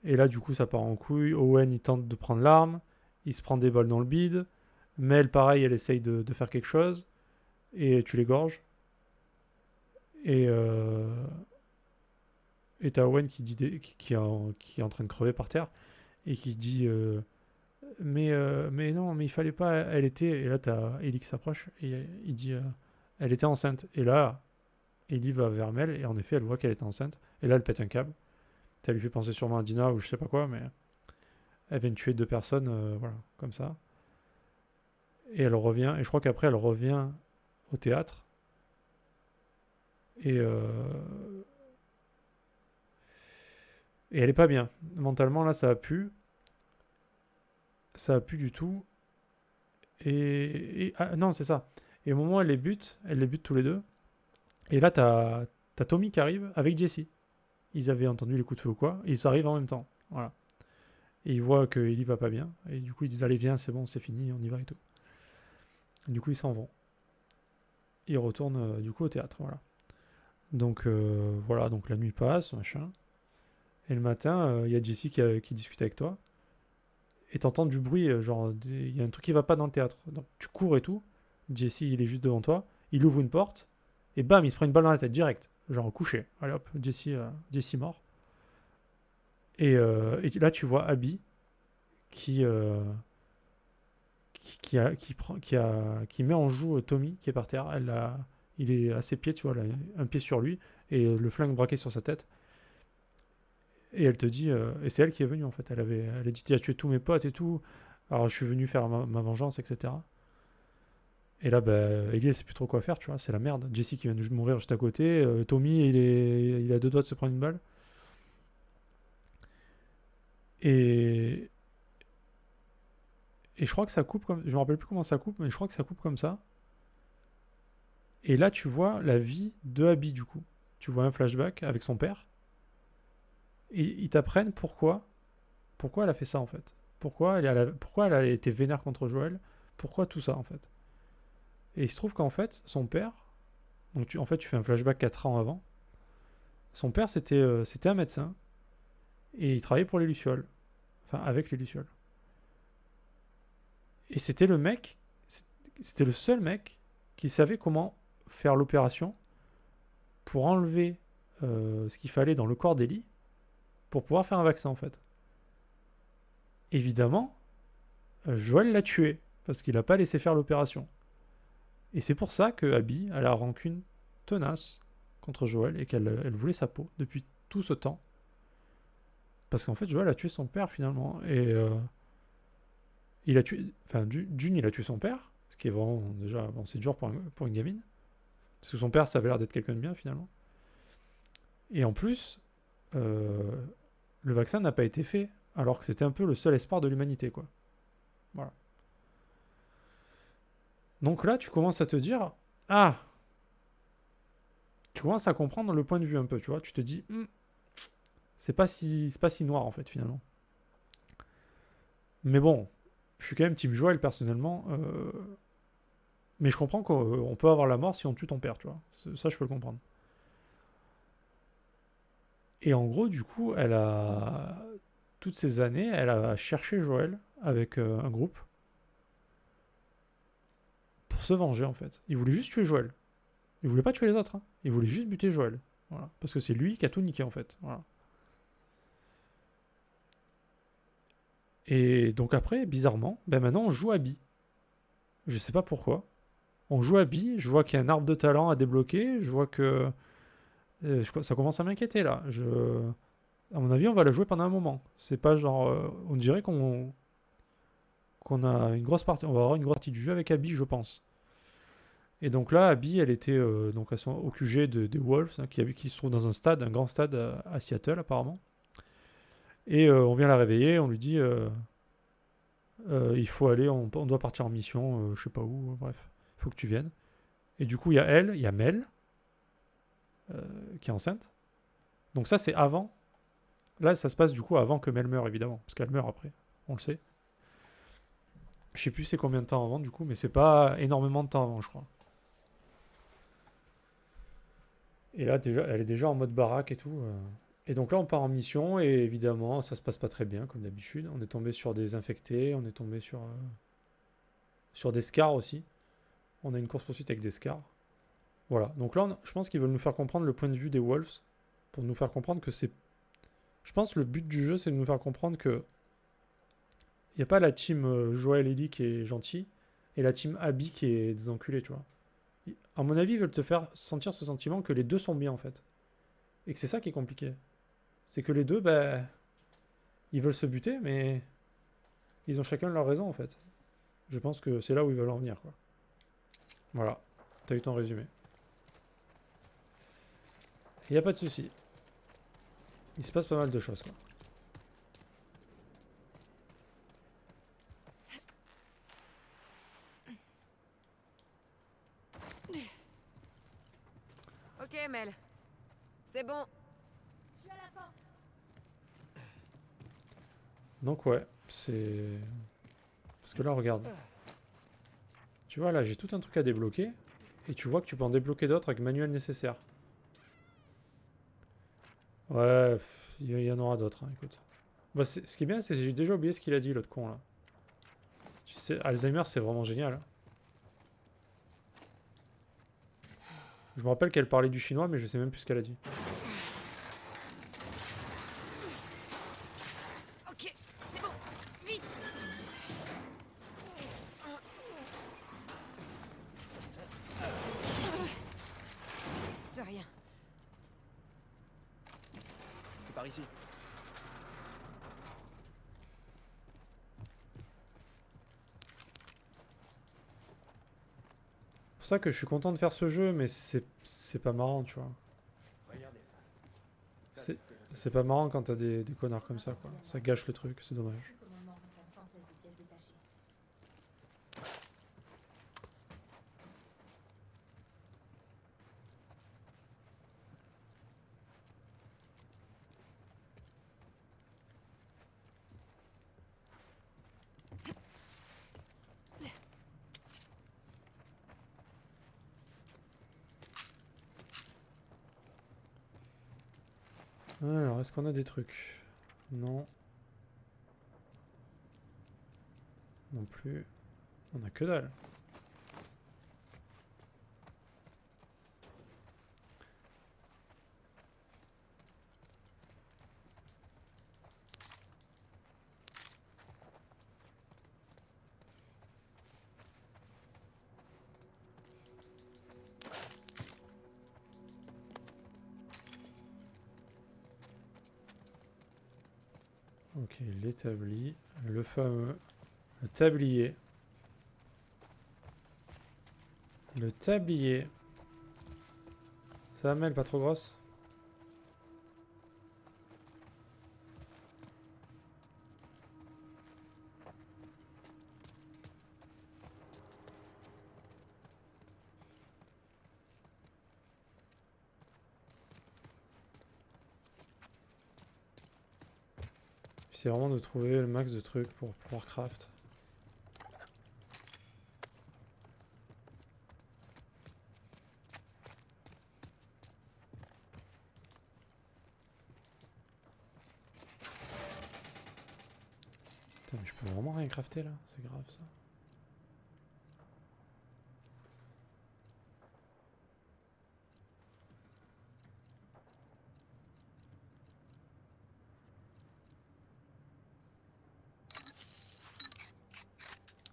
Et là, du coup, ça part en couille. Owen, il tente de prendre l'arme. Il se prend des balles dans le bide. Mel, pareil, elle essaye de faire quelque chose. Et tu l'égorges. Et et t'as Owen qui est en train de crever par terre. Et qui dit: mais non, mais il fallait pas, elle était. Et là, t'as Ellie qui s'approche. Et il dit: elle était enceinte. Et là, Ellie va vers Mel. Et en effet, elle voit qu'elle est enceinte. Et là, elle pète un câble. Ça lui fait penser sûrement à Dina ou je sais pas quoi. Mais elle vient de tuer deux personnes, voilà, comme ça. Et elle revient. Et je crois qu'après, elle revient au théâtre. Et, et elle est pas bien. Mentalement, là, ça a pu. Ça a pu du tout. Ah, non, c'est ça. Et au moment où elle les bute tous les deux. Et là, t'as Tommy qui arrive avec Jessie. Ils avaient entendu les coups de feu ou quoi. Et ils arrivent en même temps. Voilà. Et ils voient que Ellie va pas bien. Et du coup, ils disent: allez, viens, c'est bon, c'est fini, on y va et tout. Et du coup, ils s'en vont. Ils retournent du coup au théâtre. Voilà. Donc, voilà. Donc, la nuit passe, machin. Et le matin, il y a Jessie qui discute avec toi. Et t'entends du bruit, genre, il y a un truc qui va pas dans le théâtre. Donc, tu cours et tout. Jesse, il est juste devant toi. Il ouvre une porte. Et bam, il se prend une balle dans la tête, direct. Genre, couché. Allez hop, Jesse mort. Et là, tu vois Abby qui, qui met en joue Tommy, qui est par terre. Il est à ses pieds, tu vois, elle a un pied sur lui. Et le flingue braqué sur sa tête. Et elle te dit, et c'est elle qui est venue en fait. Elle a dit: tu as tué tous mes potes et tout. Alors je suis venu faire ma vengeance, etc. Et là, bah, Ellie, elle sait plus trop quoi faire, tu vois. C'est la merde. Jesse qui vient de mourir juste à côté. Tommy, il a deux doigts de se prendre une balle. Et, et je crois que ça coupe comme. Je me rappelle plus comment ça coupe, mais je crois que ça coupe comme ça. Et là, tu vois la vie de Abby, du coup. Tu vois un flashback avec son père. Et ils t'apprennent pourquoi elle a fait ça en fait. Pourquoi elle a été vénère contre Joël. Pourquoi tout ça en fait. Et il se trouve qu'en fait, son père, donc en fait tu fais un flashback 4 ans avant, son père c'était un médecin, et il travaillait pour les Lucioles, enfin avec les Lucioles. Et c'était le seul mec qui savait comment faire l'opération pour enlever ce qu'il fallait dans le corps d'Ellie pour pouvoir faire un vaccin en fait. Évidemment, Joël l'a tué parce qu'il n'a pas laissé faire l'opération. Et c'est pour ça que Abby a la rancune tenace contre Joël et qu'elle voulait sa peau depuis tout ce temps. Parce qu'en fait, Joël a tué son père finalement. Et il a tué. Enfin, June, il a tué son père. Ce qui est vraiment déjà. Bon, c'est dur pour une gamine. Parce que son père, ça avait l'air d'être quelqu'un de bien finalement. Et en plus, le vaccin n'a pas été fait. Alors que c'était un peu le seul espoir de l'humanité, quoi. Voilà. Donc là, tu commences à te dire. Ah! Tu commences à comprendre le point de vue un peu, tu vois. Tu te dis. C'est pas si noir en fait finalement. Mais bon, je suis quand même team Joël personnellement. Mais je comprends qu'on peut avoir la mort si on tue ton père, tu vois. Ça, je peux le comprendre. Et en gros, du coup, elle a... Toutes ces années, elle a cherché Joël avec un groupe pour se venger, en fait. Il voulait juste tuer Joël. Il voulait pas tuer les autres. Hein. Il voulait juste buter Joël. Voilà. Parce que c'est lui qui a tout niqué, en fait. Voilà. Et donc après, bizarrement, ben maintenant, on joue Abby. Je sais pas pourquoi. On joue Abby, je vois qu'il y a un arbre de talent à débloquer, je vois que... ça commence à m'inquiéter, là. À mon avis, on va la jouer pendant un moment. C'est pas genre... on dirait qu'on a une grosse partie... On va avoir une grosse partie du jeu avec Abby, je pense. Et donc là, Abby, elle était donc au QG des Wolves, hein, qui se trouve dans un stade, un grand stade à Seattle, apparemment. Et on vient la réveiller, on lui dit... il faut aller, on doit partir en mission, je sais pas où, bref. Il faut que tu viennes. Et du coup, il y a elle, il y a Mel, qui est enceinte. Donc ça, c'est avant. Là, ça se passe du coup avant que Mel meure, évidemment. Parce qu'elle meurt après, on le sait. Je sais plus c'est combien de temps avant, du coup, mais c'est pas énormément de temps avant, je crois. Et là, déjà, elle est déjà en mode baraque et tout. Et donc là, on part en mission, et évidemment, ça se passe pas très bien, comme d'habitude. On est tombé sur des infectés, on est tombé sur des scars aussi. On a une course-poursuite avec des scars. Voilà. Donc là, je pense qu'ils veulent nous faire comprendre le point de vue des Wolves, pour nous faire comprendre que c'est... Je pense que le but du jeu, c'est de nous faire comprendre que il n'y a pas la team Joël Ellie qui est gentil, et la team Abby qui est des enculés, tu vois. À mon avis, ils veulent te faire sentir ce sentiment que les deux sont bien, en fait. Et que c'est ça qui est compliqué. C'est que les deux, ben... ils veulent se buter, mais... ils ont chacun leur raison, en fait. Je pense que c'est là où ils veulent en venir, quoi. Voilà. T'as eu ton résumé. Il n'y a pas de souci. Il se passe pas mal de choses, quoi. Ok, Mel. C'est bon. Donc ouais, c'est... Parce que là, regarde. Tu vois, là, j'ai tout un truc à débloquer. Et tu vois que tu peux en débloquer d'autres avec manuel nécessaire. Ouais, il y en aura d'autres, hein, écoute. Bah, ce qui est bien, c'est que j'ai déjà oublié ce qu'il a dit, l'autre con, là. Tu sais, Alzheimer, c'est vraiment génial. Hein. Je me rappelle qu'elle parlait du chinois, mais je sais même plus ce qu'elle a dit. Ok, c'est bon. Vite. De rien. C'est par ici. C'est pour ça que je suis content de faire ce jeu, mais c'est pas marrant, tu vois. Regardez ça. C'est pas marrant quand t'as des connards comme ça, quoi. Ça gâche le truc, c'est dommage. Alors, est-ce qu'on a des trucs? Non. Non plus. On a que dalle. Ok, l'établi. Le fameux... Le tablier. Le tablier. Ça va, Mel, pas trop grosse? C'est vraiment de trouver le max de trucs pour pouvoir craft. Putain, mais je peux vraiment rien crafter là, c'est grave ça.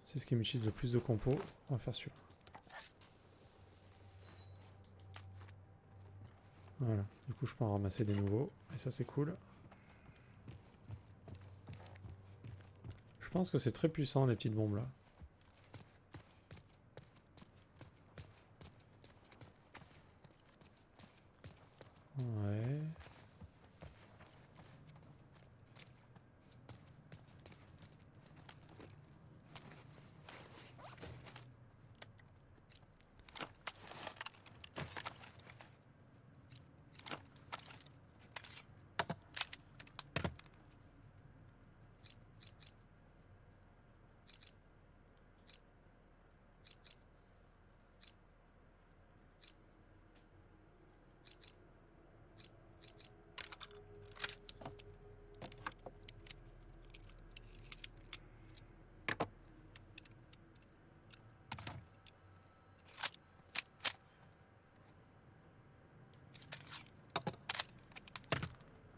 C'est ce qui m'utilise le plus de compos. On va faire celui-là. Voilà, du coup je peux en ramasser des nouveaux. Et ça c'est cool. Je pense que c'est très puissant les petites bombes là. Ouais.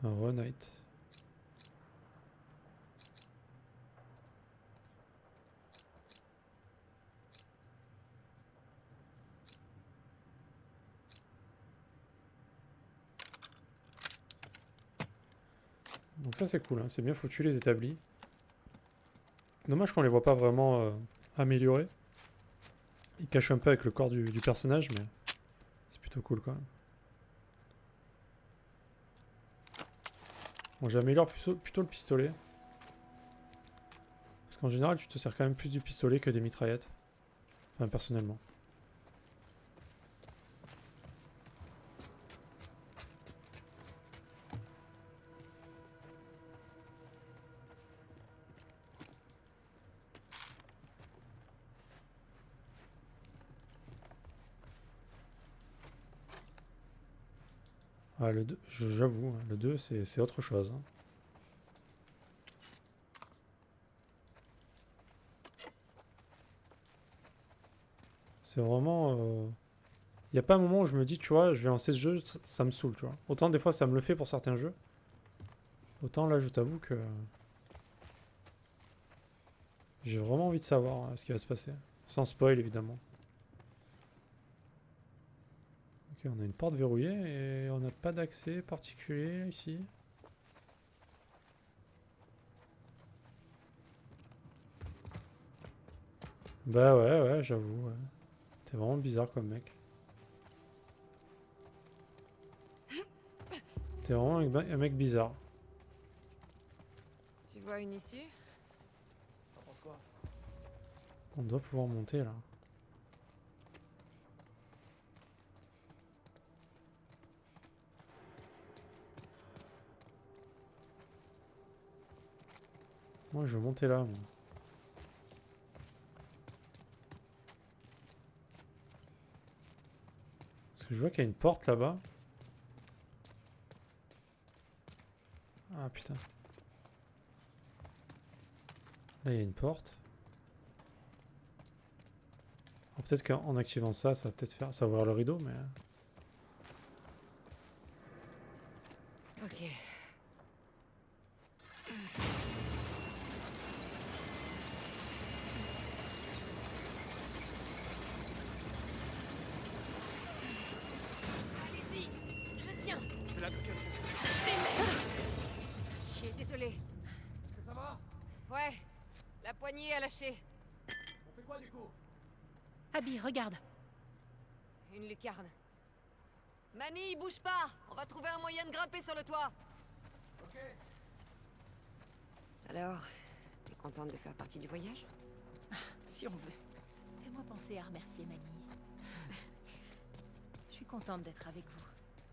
Un Renite. Donc ça c'est cool, hein. C'est bien foutu les établis. Dommage qu'on les voit pas vraiment améliorés. Ils cachent un peu avec le corps du personnage, mais c'est plutôt cool quand même. Bon, j'améliore plutôt le pistolet. Parce qu'en général, tu te sers quand même plus du pistolet que des mitraillettes. Enfin, personnellement. Ah, le 2, j'avoue, hein, le 2 c'est autre chose. Hein. C'est vraiment... Il n'y a pas un moment où je me dis, tu vois, je vais lancer ce jeu, ça me saoule, tu vois. Autant des fois ça me le fait pour certains jeux. Autant là, je t'avoue que... J'ai vraiment envie de savoir ce qui va se passer. Sans spoil, évidemment. Ok, on a une porte verrouillée et on n'a pas d'accès particulier ici. Bah ouais, j'avoue. Ouais. T'es vraiment bizarre comme mec. T'es vraiment un mec bizarre. Tu vois une issue? Pourquoi? On doit pouvoir monter là. Moi je veux monter là. Moi. Parce que je vois qu'il y a une porte là-bas. Ah putain. Là il y a une porte. Peut-être qu'en activant ça, ça va peut-être faire... Ça va ouvrir le rideau, mais... Ok. Allez-y, je tiens. Je vais la bloquer. Chier, désolé. poignée à lâcher. On fait quoi du coup? Abby, regarde. Une lucarne. Manny, bouge pas. On va trouver un moyen de grimper sur le toit. Ok. Alors, t'es contente de faire partie du voyage? Si on veut. Fais-moi penser à remercier Manny. Je suis contente d'être avec vous.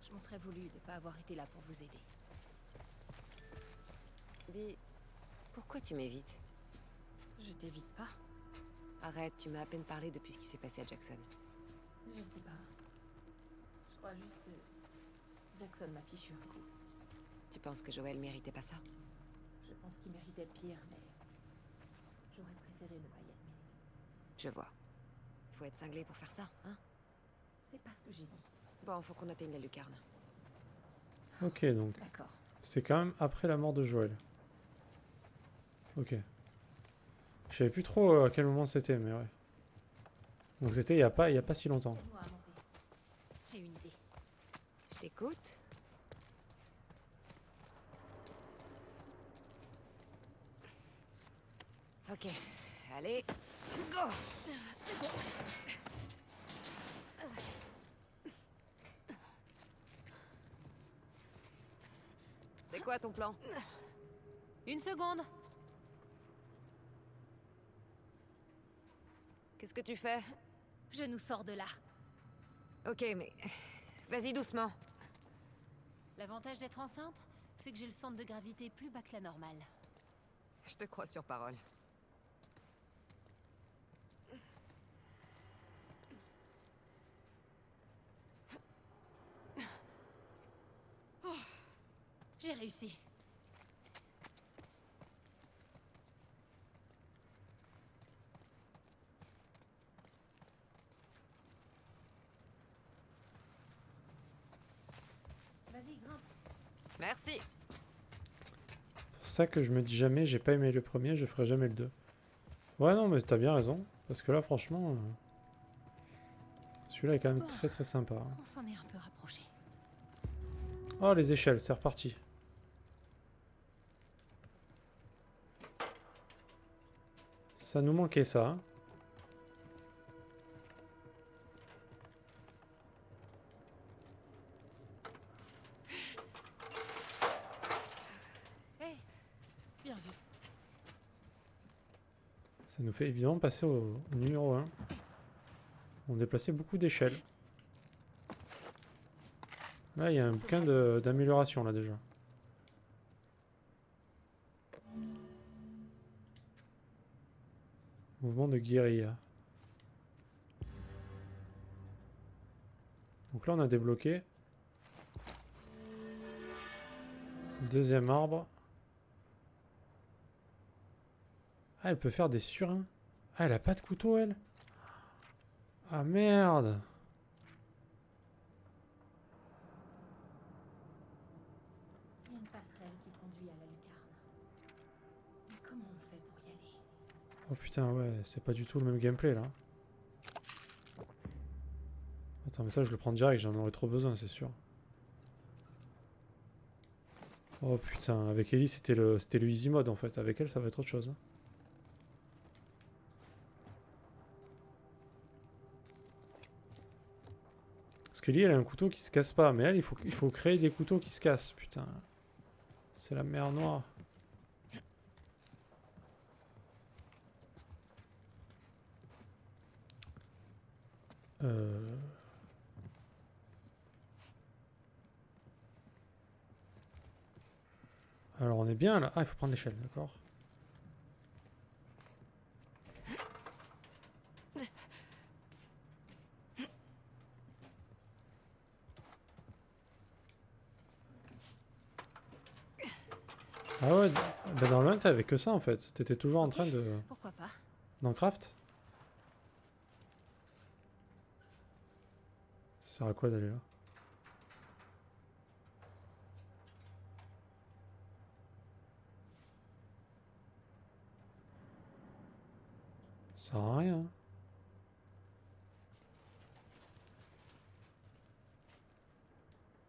Je m'en serais voulu de pas avoir été là pour vous aider. Dis, pourquoi tu m'évites? Je t'évite pas. Arrête, tu m'as à peine parlé depuis ce qui s'est passé à Jackson. Je sais pas. Je crois juste que Jackson m'a fichu un coup. Tu penses que Joël méritait pas ça? Je pense qu'il méritait pire, mais j'aurais préféré ne pas y admettre. Je vois. Faut être cinglé pour faire ça, hein? C'est pas ce que j'ai dit. Bon, faut qu'on atteigne la lucarne. Ok, donc D'accord. c'est quand même après la mort de Joël. Ok. Je savais plus trop à quel moment c'était, mais ouais. Donc c'était il y a pas si longtemps. Aide-moi à monter. J'ai une idée. Je t'écoute. Ok, allez, go! C'est bon. C'est quoi ton plan? Une seconde. Qu'est-ce que tu fais? Je nous sors de là. Ok, mais... Vas-y doucement. L'avantage d'être enceinte, c'est que j'ai le centre de gravité plus bas que la normale. Je te crois sur parole. J'ai réussi. Vas-y, grimpe. Merci. C'est pour ça que je me dis jamais, j'ai pas aimé le premier, je ferai jamais le 2. Ouais, non, mais t'as bien raison. Parce que là, franchement, celui-là est quand même très très sympa, hein. On s'en est un peu rapproché. Oh, les échelles, c'est reparti. Ça nous manquait ça, hein. Hey, bien vu. Ça nous fait évidemment passer au numéro 1. On déplaçait beaucoup d'échelles. Là, il y a un bouquin d'amélioration, là, déjà. Mouvement de guérilla. Donc là, on a débloqué. Deuxième arbre. Ah, elle peut faire des surins. Ah, elle a pas de couteau, elle. Ah, merde. Il y a une passerelle qui conduit à la lucarne. Mais comment on fait pour y aller? Oh putain, ouais, c'est pas du tout le même gameplay, là. Attends, mais ça, je le prends direct, j'en aurais trop besoin, c'est sûr. Oh putain, avec Ellie, c'était le easy mode, en fait. Avec elle, ça va être autre chose, hein. Parce que Ellie, elle a un couteau qui se casse pas. Mais elle, il faut créer des couteaux qui se cassent, putain. C'est la mer noire. Alors on est bien là. Ah, il faut prendre l'échelle, d'accord. Ah ouais, bah dans le 1 t'avais que ça en fait. T'étais toujours en train de... Pourquoi pas? d'en craft. Ça sert à quoi d'aller là? Ça sert à rien.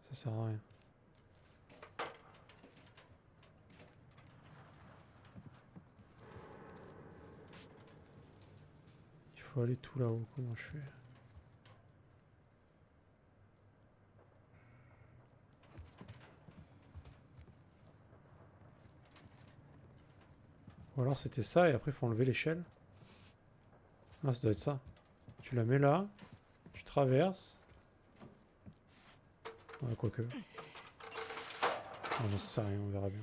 Ça sert à rien. faut aller tout là-haut. Comment je fais? Ou alors c'était ça et après il faut enlever l'échelle. Ah, ça doit être ça. Tu la mets là, tu traverses. Ouais, quoique. J'en sais rien, on verra bien.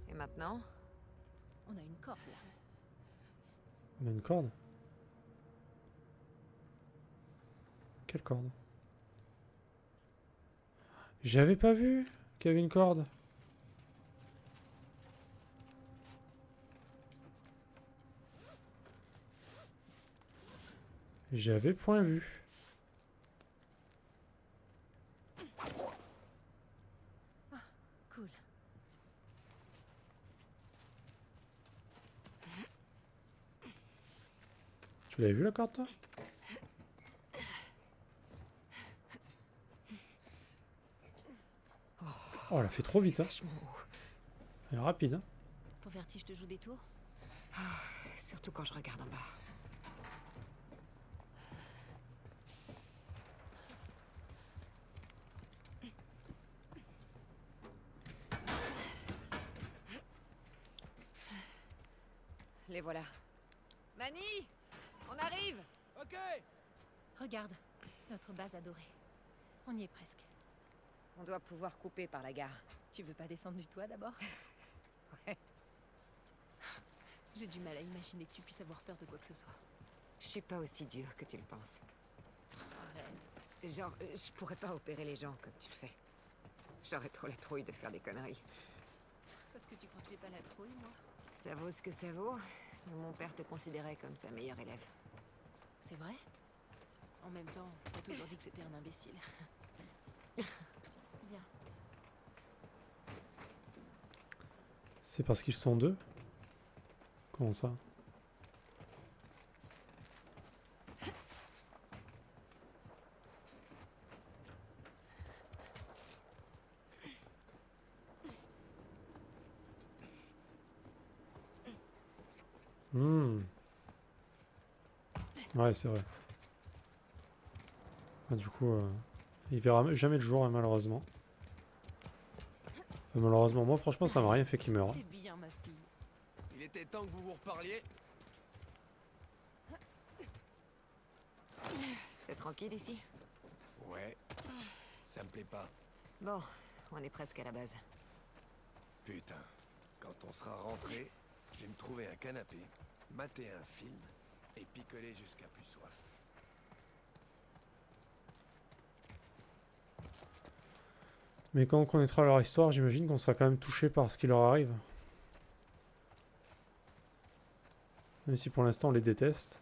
Et maintenant? On a une corde là. On a une corde? Quelle corde? J'avais pas vu qu'il y avait une corde. J'avais point vu. Cool. Tu l'avais vu la corde toi? Oh, elle a fait trop vite, hein. Elle est rapide, hein. Ton vertige te joue des tours? Surtout quand je regarde en bas. Les voilà. Manny! On arrive! Ok. Regarde, notre base adorée. On y est presque. On doit pouvoir couper par la gare. Tu veux pas descendre du toit d'abord? Ouais. J'ai du mal à imaginer que tu puisses avoir peur de quoi que ce soit. Je suis pas aussi dur que tu le penses. Arrête. Genre, je pourrais pas opérer les gens comme tu le fais. J'aurais trop la trouille de faire des conneries. Parce que tu crois que j'ai pas la trouille, moi? Ça vaut ce que ça vaut. Mon père te considérait comme sa meilleure élève. C'est vrai? En même temps, t'as toujours dit que c'était un imbécile. Bien. C'est parce qu'ils sont deux? Comment ça? Hmm. Ouais, c'est vrai. Ah, du coup, il verra jamais le jour, hein, malheureusement. Malheureusement, moi, franchement, ça m'a rien fait qu'il meure. C'est bien, ma fille. Il était temps que vous vous reparliez. C'est tranquille ici? Ouais. Ça me plaît pas. Bon, on est presque à la base. Putain. Quand on sera rentré, je vais me trouver un canapé, mater un film et picoler jusqu'à plus soif. Mais quand on connaîtra leur histoire, j'imagine qu'on sera quand même touché par ce qui leur arrive. Même si pour l'instant on les déteste.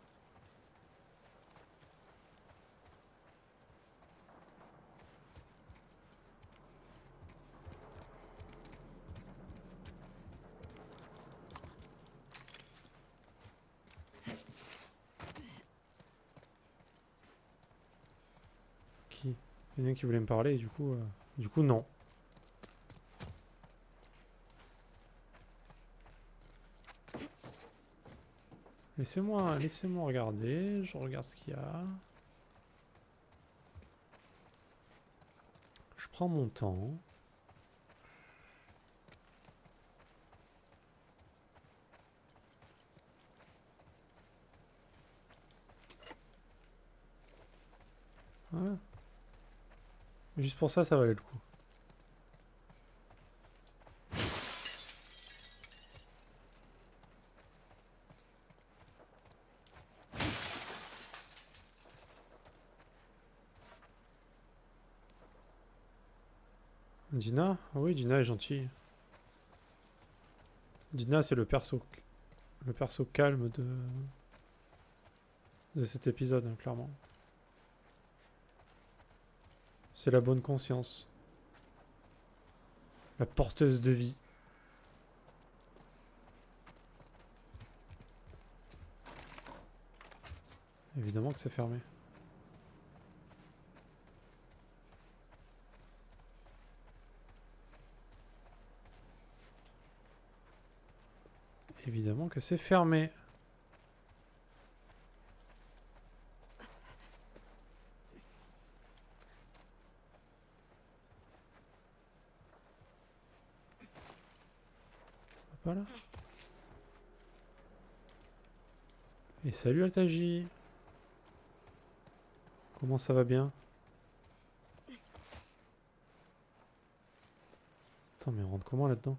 Qui? Il y en a un qui voulait me parler et du coup non. Laissez-moi regarder, je regarde ce qu'il y a. Je prends mon temps. Voilà. Juste pour ça, ça valait le coup. Dina? Ah oui, Dina est gentille. Dina, c'est le perso calme de cet épisode, hein, clairement. C'est la bonne conscience. La porteuse de vie. Évidemment que c'est fermé. Évidemment que c'est fermé. Pas là. Et salut Altaji. Comment ça va bien? Attends, mais on rentre comment là-dedans?